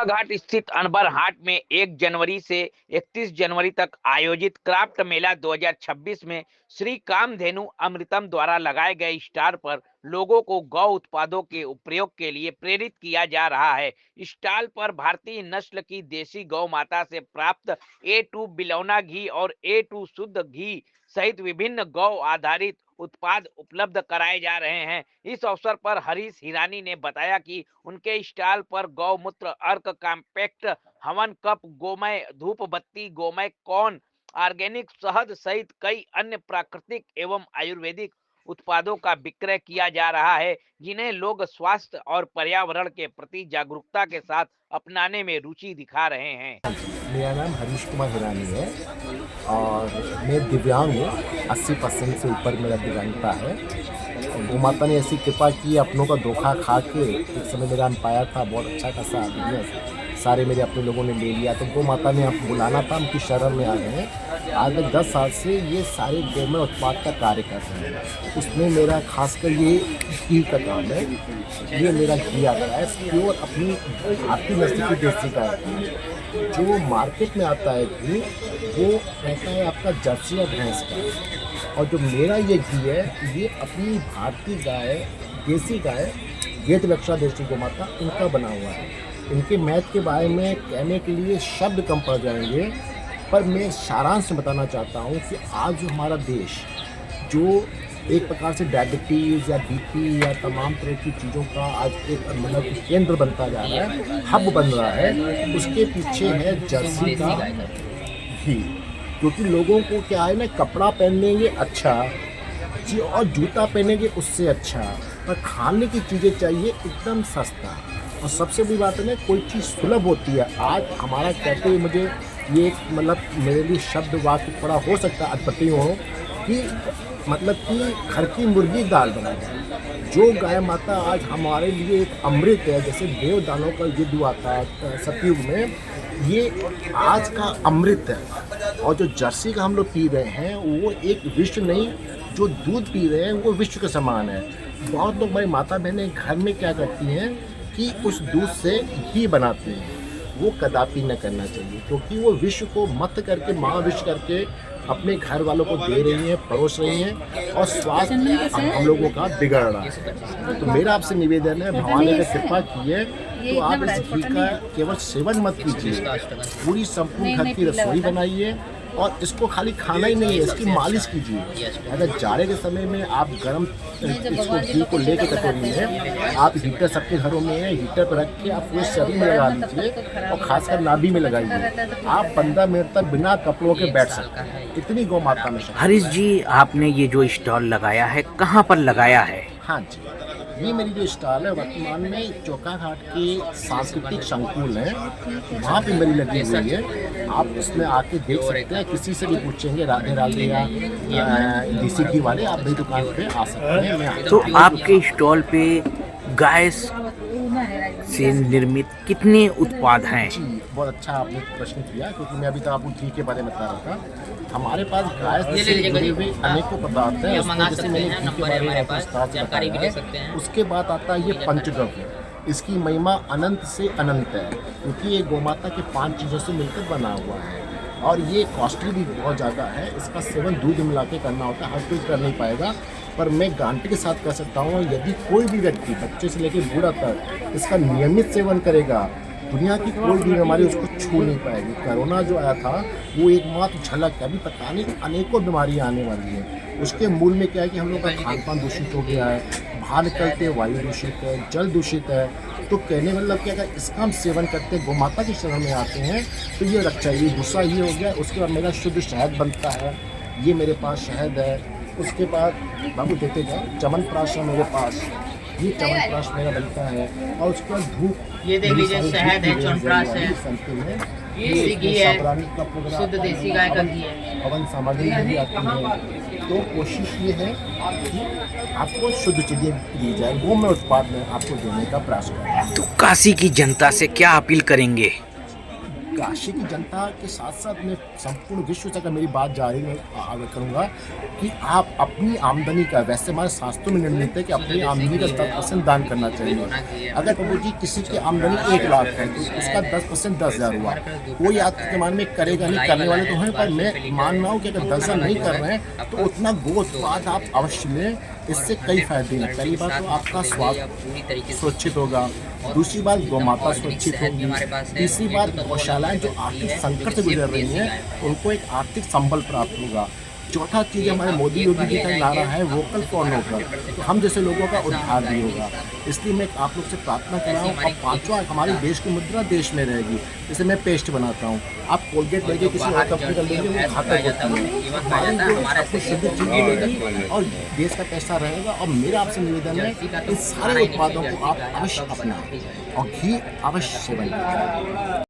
चोकाघाट स्थित अनबर हाट में 1 जनवरी से 31 जनवरी तक आयोजित क्राफ्ट मेला 2026 में श्री कामधेनु अमृतम द्वारा लगाए गए स्टॉल पर लोगों को गौ उत्पादों के उपयोग के लिए प्रेरित किया जा रहा है। स्टॉल पर भारतीय नस्ल की देसी गौ माता से प्राप्त A2 बिलौना घी और A2 शुद्ध घी सहित विभिन्न गौ आधारित उत्पाद उपलब्ध कराए जा रहे हैं। इस अवसर पर हरीश हिरानी ने बताया कि उनके स्टॉल पर गौमूत्र अर्क कॉम्पैक्ट हवन कप गोमय धूप बत्ती गोमय कौन ऑर्गेनिक शहद सहित कई अन्य प्राकृतिक एवं आयुर्वेदिक उत्पादों का विक्रय किया जा रहा है, जिन्हें लोग स्वास्थ्य और पर्यावरण के प्रति जागरूकता के साथ अपनाने में रुचि दिखा रहे हैं। मेरा नाम हरीश कुमार हिरानी है और मैं दिव्यांग हूँ। 80% से ऊपर मेरा दिव्यांगता है। गौ माता ने ऐसी कृपा की, अपनों का धोखा खा के एक समय मेरा अंपायर था, बहुत अच्छा खासा बिजनेस सारे मेरे अपने लोगों ने ले लिया, तो गौ माता ने हम बुलाना था, उनकी शरण में आ गए हैं। आज तक 10 साल से ये सारे गोमय उत्पाद का कार्य कर रहे हैं। उसमें मेरा खासकर ये घी का काम है। ये मेरा घी आता है प्योर अपनी भारतीय नस्ल की देसी गाय का। जो मार्केट में आता है घी वो रहता है आपका जर्सी या भैंस का, और जो मेरा ये घी है ये अपनी भारतीय गाय देसी गाय वेद रक्षा देशी गौ माता इनका बना हुआ है। इनके महत्व के बारे में कहने के लिए शब्द कम पड़ जाएंगे, पर मैं सारांश बताना चाहता हूँ कि आज जो हमारा देश जो एक प्रकार से डायबिटीज़ या बीपी या तमाम तरह की चीज़ों का आज एक मतलब केंद्र बनता जा रहा है, हब बन रहा है, उसके पीछे है जर्सी का घी। क्योंकि लोगों को क्या है ना, कपड़ा पहनेंगे अच्छा जी और जूता पहनेंगे उससे अच्छा, पर खाने की चीज़ें चाहिए एकदम सस्ता। और सबसे बड़ी बात है ना, कोई चीज़ सुलभ होती है। आज हमारा कहते हुए मुझे ये एक मतलब मेरे लिए शब्द वाक्य थोड़ा हो सकता है अटपटी हो कि मतलब कि घर की मुर्गी दाल बना जाए। जो गाय माता आज हमारे लिए एक अमृत है, जैसे देवदानों का युद्ध हुआ था सतयुग में, ये आज का अमृत है। और जो जर्सी का हम लोग पी रहे हैं वो एक विश्व नहीं, जो दूध पी रहे हैं वो विश्व के समान है। बहुत लोग हमारी माता बहनें घर में क्या करती हैं कि उस दूध से घी बनाते हैं, वो कदापि न करना चाहिए, क्योंकि वो विश्व को मत करके महाविश्व करके अपने घर वालों को दे रही हैं, परोस रही हैं, और स्वास्थ्य हम लोगों का बिगड़ रहा है। तो मेरा आपसे निवेदन है, भगवान ने कृपा की है तो आप इस घी का केवल सेवन मत कीजिए, पूरी संपूर्ण घर की रसोई बनाइए और इसको खाली खाना ही नहीं है, इसकी मालिश कीजिए। अगर जाड़े के समय में आप गर्म इसको घी को लेके कटोरी में, आप हीटर सबके घरों में है, हीटर पर रख के आप पूरे शरीर में लगा लीजिए और खासकर नाभि में लगाइए। आप 15 मिनट तक बिना कपड़ों के बैठ सकते हैं, इतनी गौ माता में। हरीश जी, आपने ये जो स्टॉल लगाया है कहाँ पर लगाया है? हाँ जी, ये मेरी जो स्टॉल है वर्तमान में चोकाघाट के सांस्कृतिक संकुल है, वहाँ पे मेरी लगी हुई है। आप उसमें आके देख सकते हैं, किसी से भी पूछेंगे राधे राधे या देसी घी वाले, आप मेरी दुकान पे आ सकते हैं। तो आपके स्टॉल पे गाय से निर्मित कितने उत्पाद हैं? जी, बहुत अच्छा आपने प्रश्न किया, क्योंकि मैं अभी तक आपको घी के बारे में बता रहा था। हमारे पास गाय से जुड़े हुए अनेकों पदार्थ हैं, जैसे मैंने घी के बारे में बताया। उसके बाद आता है ये पंचगव्य। इसकी महिमा अनंत से अनंत है, क्योंकि ये गौमाता के 5 चीज़ों से मिलकर बना हुआ है और ये कॉस्टली भी बहुत ज़्यादा है। इसका सेवन दूध मिला के करना होता है, हर कोई कर नहीं पाएगा, पर मैं गारंटी के साथ कह सकता हूँ, यदि कोई भी व्यक्ति बच्चे से लेकर बूढ़ा तक इसका नियमित सेवन करेगा, दुनिया की कोई भी बीमारी उसको छू नहीं पाएगी। कोरोना जो आया था वो एकमात्र झलक है, अभी पता नहीं अनेकों बीमारियाँ आने वाली हैं। उसके मूल में क्या है कि हम लोग का खान पान दूषित हो गया है, बाहर निकलते वायु दूषित है, जल दूषित है। तो कहने मतलब क्या, अगर इसका हम सेवन करते गौ माता की शरण में आते हैं तो ये रक्षा, ये दूसरा ये हो गया। उसके बाद मेरा शुद्ध शहद बनता है, ये मेरे पास शहद है। उसके बाद बाबू देते जाओ, चमनप्राश है मेरे पास, ये चमनप्राश मेरा बनता है। और उसके बाद धूप, ये देख लीजिए, शहद है, चवनप्राश है, देसी घी है, शुद्ध देसी गाय का घी है, हवन सामग्री भी आती है। तो कोशिश ये है कि आपको शुद्ध चीज़ें दी जाए, वो मैं उत्पाद में आपको देने का प्रयास करूँ। तो काशी की जनता से क्या अपील करेंगे? काशी की जनता के साथ साथ मैं संपूर्ण विश्व से अगर मेरी बात जारी आगे करूँगा कि आप अपनी आमदनी का, वैसे हमारे शास्त्रों में निर्णित है कि अपनी आमदनी का 10% दान करना चाहिए। अगर प्रभु जी किसी की आमदनी 1 लाख है तो उसका 10% 10,000 हुआ। कोई आज के ज़माने में करेगा नहीं, करने वाले तो हैं, पर मैं मान रहा हूँ कि अगर 10,000 नहीं कर रहे हैं तो उतना गो उत्पाद आप अवश्य लें। इससे कई फायदे हैं। पहली बात तो आपका स्वास्थ्य सुरक्षित होगा, दूसरी बात गौ माता सुरक्षित होगी, तीसरी बात गौशालाएं जो आर्थिक संकट से गुजर रही हैं उनको एक आर्थिक संबल प्राप्त होगा। चौथा चीज़ हमारे मोदी योगी जी का नारा है वोकल फॉर लोकल, तो हम जैसे लोगों का उद्धार भी होगा। इसलिए मैं आप लोग से प्रार्थना कर रहा हूँ। और पाँचवा, हमारी देश की मुद्रा देश में रहेगी। जैसे मैं पेस्ट बनाता हूँ, आप कोलगेट लेके किसी और कंपनी का लेंगे वो घातक होती है। हमारी जो सबसे शुद्ध चीज़ मिलेगी और देश का पैसा रहेगा। और मेरा आपसे निवेदन है इन सारे उत्पादों को आप अवश्य अपनाएं और घी अवश्य सेवन करें।